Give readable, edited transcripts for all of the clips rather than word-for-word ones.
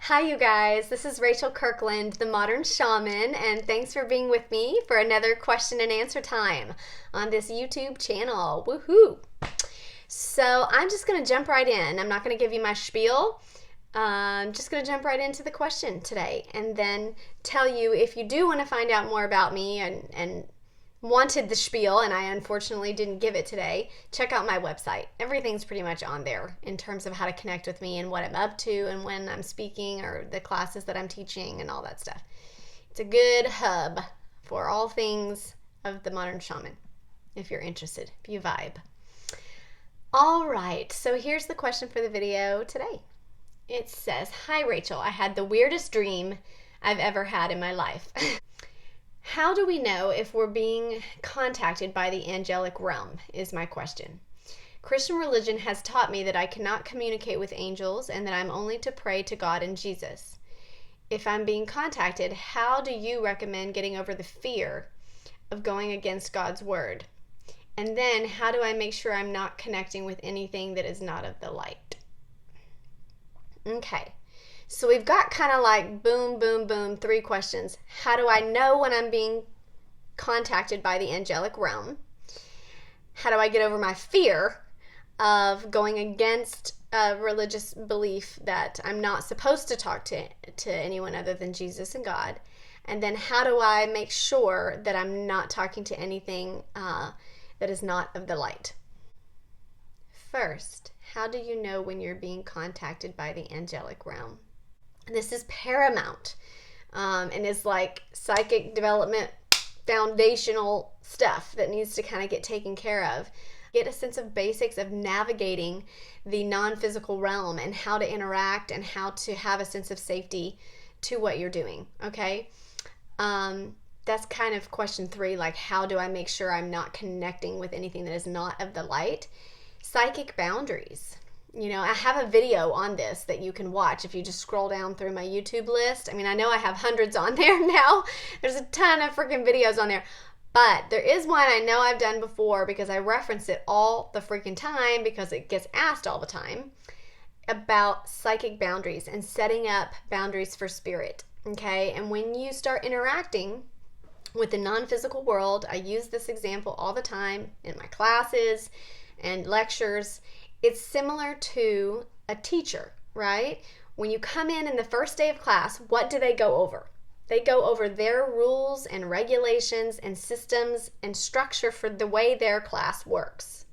Hi, you guys. This is Rachel Kirkland, the Modern Shaman, and thanks for being with me for another question and answer time on this YouTube channel. Woohoo! So, I'm just going to jump right in. I'm not going to give you my spiel. I'm just going to jump right into the question today and then tell you if you do want to find out more about me and wanted the spiel and I unfortunately didn't give it today, check out my website. Everything's pretty much on there in terms of how to connect with me and what I'm up to and when I'm speaking or the classes that I'm teaching and all that stuff. It's a good hub for all things of the modern shaman if you're interested, if you vibe. All right, so here's the question for the video today. It says, "Hi Rachel, I had the weirdest dream I've ever had in my life." How do we know if we're being contacted by the angelic realm is my question. Christian religion has taught me that I cannot communicate with angels and that I'm only to pray to God and Jesus. If I'm being contacted, how do you recommend getting over the fear of going against God's word? And then how do I make sure I'm not connecting with anything that is not of the light? Okay. So we've got kind of like boom, boom, boom, 3 questions. How do I know when I'm being contacted by the angelic realm? How do I get over my fear of going against a religious belief that I'm not supposed to talk to anyone other than Jesus and God? And then how do I make sure that I'm not talking to anything that is not of the light? First, how do you know when you're being contacted by the angelic realm? This is paramount and is like psychic development foundational stuff that needs to kind of get taken care of. Get a sense of basics of navigating the non-physical realm and how to interact and how to have a sense of safety to what you're doing, okay? That's kind of question 3, like how do I make sure I'm not connecting with anything that is not of the light? Psychic boundaries. You know, I have a video on this that you can watch if you just scroll down through my YouTube list. I mean, I know I have hundreds on there now. There's a ton of freaking videos on there. But there is one I know I've done before because I reference it all the freaking time because it gets asked all the time about psychic boundaries and setting up boundaries for spirit. Okay? And when you start interacting with the non-physical world, I use this example all the time in my classes and lectures. It's similar to a teacher, right? When you come in the first day of class, what do they go over? They go over their rules and regulations and systems and structure for the way their class works,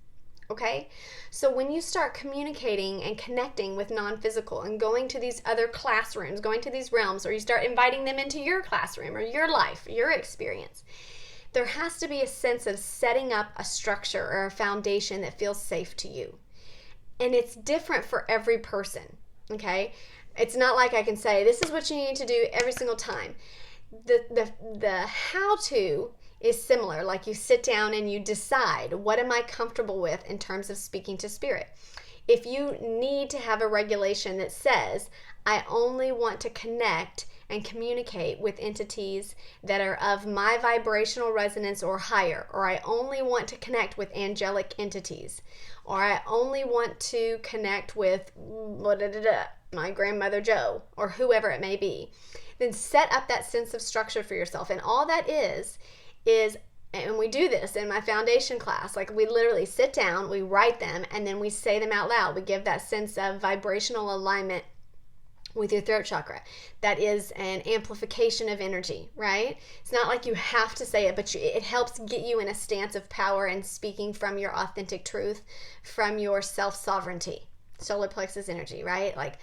okay? So when you start communicating and connecting with non-physical and going to these other classrooms, going to these realms, or you start inviting them into your classroom or your life, your experience, there has to be a sense of setting up a structure or a foundation that feels safe to you. And it's different for every person, okay? It's not like I can say, this is what you need to do every single time. The how-to is similar, like you sit down and you decide, what am I comfortable with in terms of speaking to spirit? If you need to have a regulation that says, I only want to connect and communicate with entities that are of my vibrational resonance or higher, or I only want to connect with angelic entities, or I only want to connect with my grandmother Joe, or whoever it may be, then set up that sense of structure for yourself. And all that is, and we do this in my foundation class, like we literally sit down, we write them, and then we say them out loud. We give that sense of vibrational alignment with your throat chakra. That is an amplification of energy, right? It's not like you have to say it, but it helps get you in a stance of power and speaking from your authentic truth, from your self-sovereignty, solar plexus energy, right? Like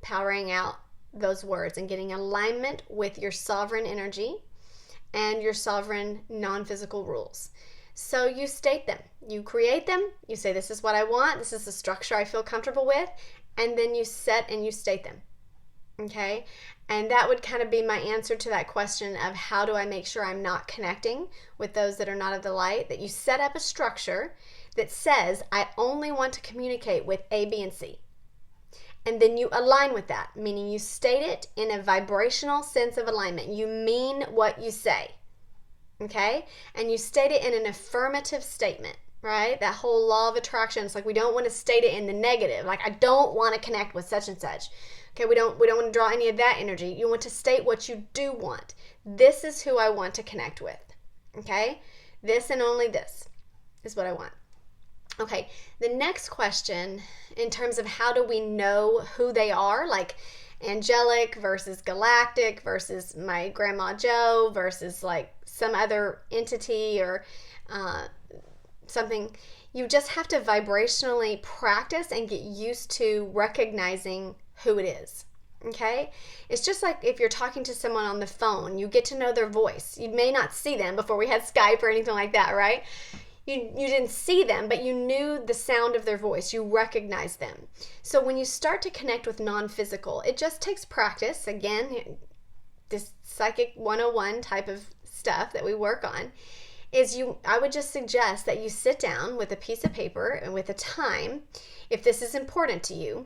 powering out those words and getting alignment with your sovereign energy and your sovereign non-physical rules. So you state them, you create them, you say, this is what I want, this is the structure I feel comfortable with, and then you set and you state them. Okay, and that would kind of be my answer to that question of how do I make sure I'm not connecting with those that are not of the light, that you set up a structure that says, I only want to communicate with A, B, and C. And then you align with that, meaning you state it in a vibrational sense of alignment. You mean what you say, okay? And you state it in an affirmative statement. right? That whole law of attraction. It's like we don't want to state it in the negative. Like, I don't want to connect with such and such. Okay, we don't want to draw any of that energy. You want to state what you do want. This is who I want to connect with. Okay? This and only this is what I want. Okay, the next question in terms of how do we know who they are, like angelic versus galactic versus my grandma Joe versus like some other entity or something, you just have to vibrationally practice and get used to recognizing who it is. Okay? It's just like if you're talking to someone on the phone, you get to know their voice. You may not see them before we had Skype or anything like that, right? You didn't see them, but you knew the sound of their voice. You recognized them. So when you start to connect with non-physical, it just takes practice. Again, this psychic 101 type of stuff that we work on I would just suggest that you sit down with a piece of paper and with a time, if this is important to you,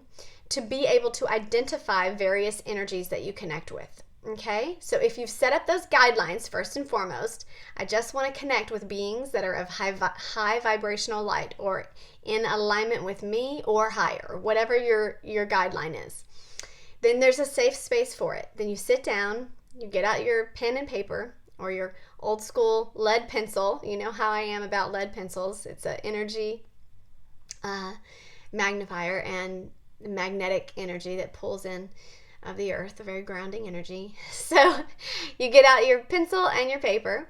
to be able to identify various energies that you connect with. Okay, so if you've set up those guidelines, first and foremost, I just want to connect with beings that are of high vibrational light or in alignment with me or higher, whatever your guideline is. Then there's a safe space for it. Then you sit down, you get out your pen and paper or your old school lead pencil. You know how I am about lead pencils. It's an energy magnifier and magnetic energy that pulls in of the earth, a very grounding energy. So you get out your pencil and your paper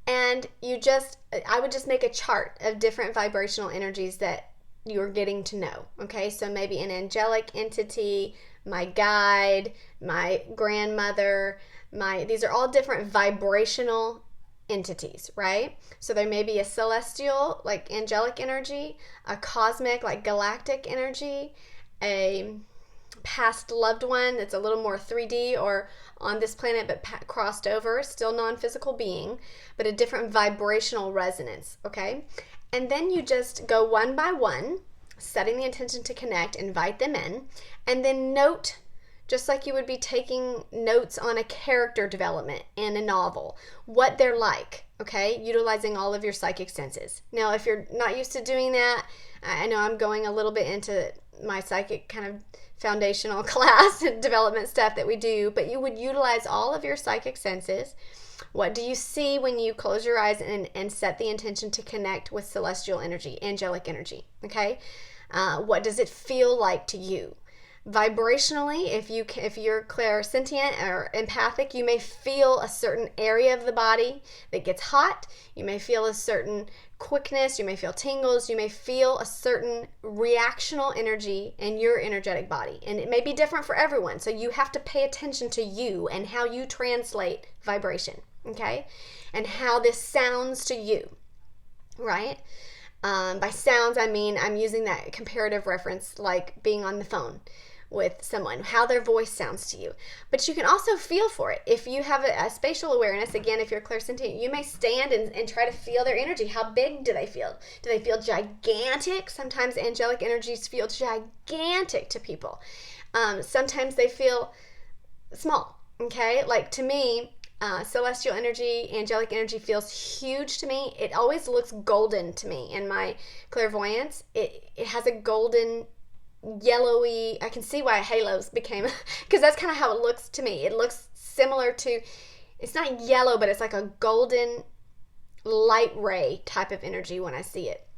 and I would just make a chart of different vibrational energies that you're getting to know. Okay, so maybe an angelic entity, my guide, my grandmother, these are all different vibrational entities, right? So there may be a celestial, like angelic energy, a cosmic, like galactic energy, a past loved one that's a little more 3D or on this planet but crossed over, still non-physical being, but a different vibrational resonance, okay? And then you just go one by one, setting the intention to connect, invite them in, and then note, just like you would be taking notes on a character development in a novel, what they're like, okay? Utilizing all of your psychic senses. Now, if you're not used to doing that, I know I'm going a little bit into my psychic kind of foundational class and development stuff that we do, but you would utilize all of your psychic senses. What do you see when you close your eyes and set the intention to connect with celestial energy, angelic energy, okay? What does it feel like to you? Vibrationally, if you're clairsentient or empathic, you may feel a certain area of the body that gets hot. You may feel a certain quickness. You may feel tingles. You may feel a certain reactional energy in your energetic body. And it may be different for everyone. So you have to pay attention to you and how you translate vibration, okay? And how this sounds to you, right? By sounds, I mean I'm using that comparative reference like being on the phone with someone, how their voice sounds to you. But you can also feel for it. If you have a spatial awareness, again, if you're clairsentient, you may stand and try to feel their energy. How big do they feel? Do they feel gigantic? Sometimes angelic energies feel gigantic to people. Sometimes they feel small, okay? Like to me, celestial energy, angelic energy feels huge to me. It always looks golden to me in my clairvoyance. It has a golden, yellowy, I can see why halos became, because that's kind of how it looks to me. It looks similar to, it's not yellow, but it's like a golden light ray type of energy when I see it.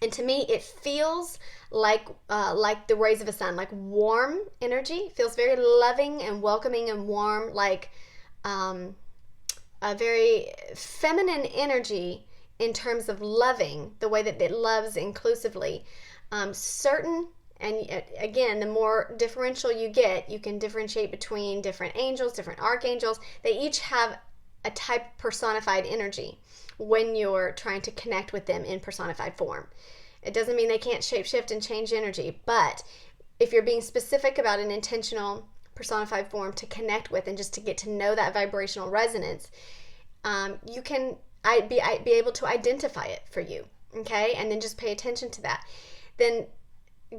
And to me, it feels like the rays of a sun, like warm energy. It feels very loving and welcoming and warm, like a very feminine energy in terms of loving, the way that it loves inclusively. And again, the more differential you get, you can differentiate between different angels, different archangels. They each have a type of personified energy when you're trying to connect with them in personified form. It doesn't mean they can't shapeshift and change energy, but if you're being specific about an intentional personified form to connect with and just to get to know that vibrational resonance, you can be able to identify it for you, okay? And then just pay attention to that. Then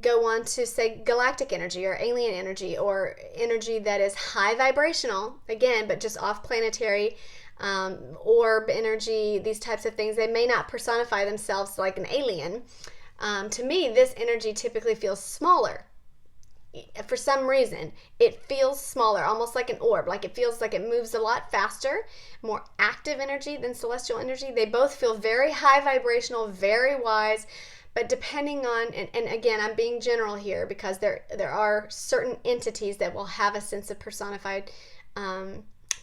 go on to say galactic energy or alien energy or energy that is high vibrational, again, but just off planetary orb energy, these types of things. They may not personify themselves like an alien. To me, this energy typically feels smaller. For some reason, it feels smaller, almost like an orb. Like it feels like it moves a lot faster, more active energy than celestial energy. They both feel very high vibrational, very wise, but depending on, and again, I'm being general here because there are certain entities that will have a sense of personified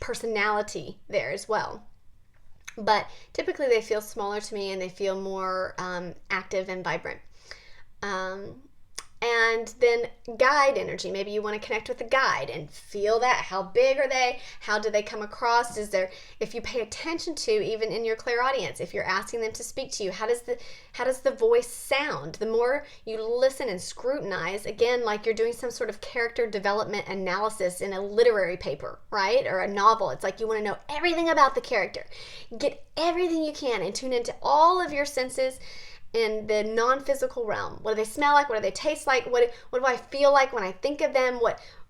personality there as well. But typically they feel smaller to me and they feel more active and vibrant. And then guide energy. Maybe you want to connect with a guide and feel that. How big are they? How do they come across? Is there, if you pay attention to, even in your clairaudience, if you're asking them to speak to you, how does the voice sound? The more you listen and scrutinize, again, like you're doing some sort of character development analysis in a literary paper, right? Or a novel. It's like you want to know everything about the character. Get everything you can and tune into all of your senses in the non-physical realm. What do they smell like? What do they taste like? What do I feel like when I think of them?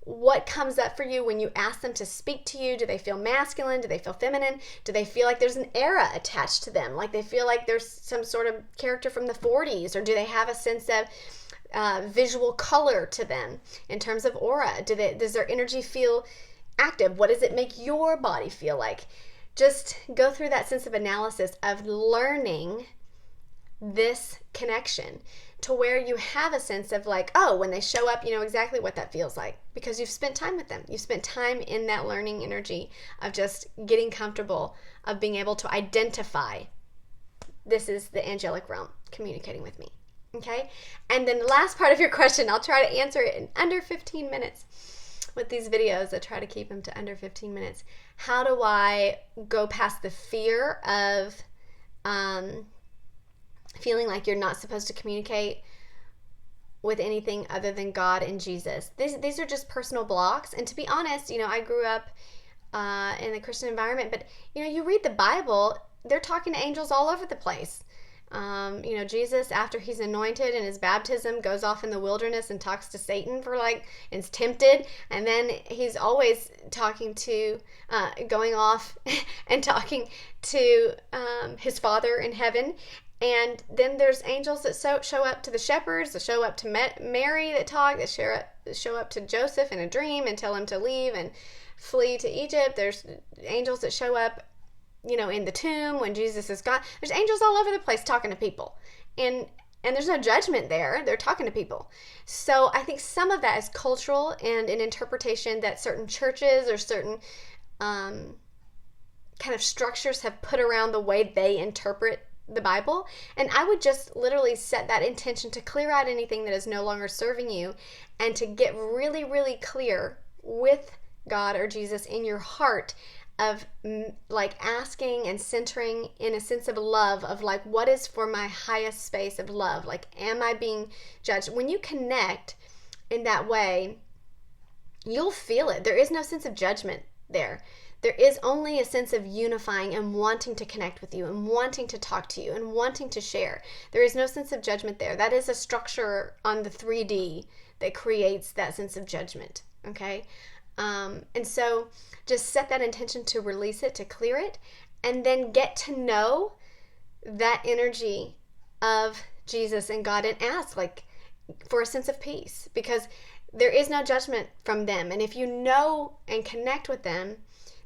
What comes up for you when you ask them to speak to you? Do they feel masculine? Do they feel feminine? Do they feel like there's an era attached to them? Like they feel like there's some sort of character from the 40s? Or do they have a sense of visual color to them in terms of aura? Does their energy feel active? What does it make your body feel like? Just go through that sense of analysis of learning this connection to where you have a sense of like, oh, when they show up, you know exactly what that feels like because you've spent time with them. You've spent time in that learning energy of just getting comfortable, of being able to identify this is the angelic realm communicating with me. Okay? And then the last part of your question, I'll try to answer it in under 15 minutes. With these videos, I try to keep them to under 15 minutes. How do I go past the fear of feeling like you're not supposed to communicate with anything other than God and Jesus? These are just personal blocks. And to be honest, you know, I grew up in a Christian environment, but you know, you read the Bible, they're talking to angels all over the place. You know, Jesus, after he's anointed in his baptism, goes off in the wilderness and talks to Satan for and is tempted. And then he's always talking to, going off and talking to his Father in heaven. And then there's angels that show up to the shepherds, that show up to Mary, that talk, that show up to Joseph in a dream and tell him to leave and flee to Egypt. There's angels that show up, you know, in the tomb when Jesus is gone. There's angels all over the place talking to people. And there's no judgment there. They're talking to people. So I think some of that is cultural and an interpretation that certain churches or certain kind of structures have put around the way they interpret the Bible. And I would just literally set that intention to clear out anything that is no longer serving you and to get really, really clear with God or Jesus in your heart of like asking and centering in a sense of love of like, what is for my highest space of love? Like, am I being judged? When you connect in that way, you'll feel it. There is no sense of judgment there. There is only a sense of unifying and wanting to connect with you and wanting to talk to you and wanting to share. There is no sense of judgment there. That is a structure on the 3D that creates that sense of judgment, okay? And so just set that intention to release it, to clear it, and then get to know that energy of Jesus and God and ask like for a sense of peace, because there is no judgment from them. And if you know and connect with them,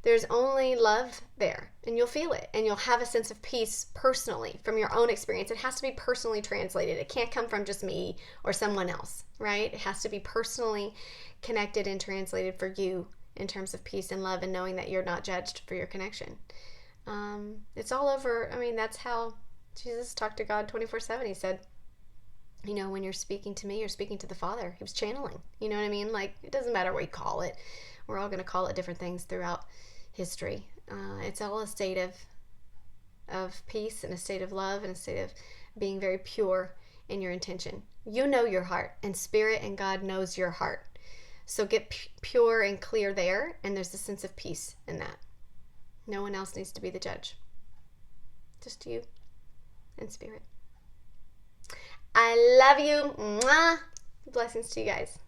there's only love there, and you'll feel it, and you'll have a sense of peace personally from your own experience. It has to be personally translated. It can't come from just me or someone else, right? It has to be personally connected and translated for you in terms of peace and love and knowing that you're not judged for your connection. It's all over. I mean, that's how Jesus talked to God 24/7. He said, you know, when you're speaking to me, you're speaking to the Father. He was channeling. You know what I mean? Like, it doesn't matter what you call it. We're all going to call it different things throughout history. It's all a state of peace and a state of love and a state of being very pure in your intention. You know your heart, and Spirit and God knows your heart. So get pure and clear there, and there's a sense of peace in that. No one else needs to be the judge. Just you and Spirit. I love you. Mwah. Blessings to you guys.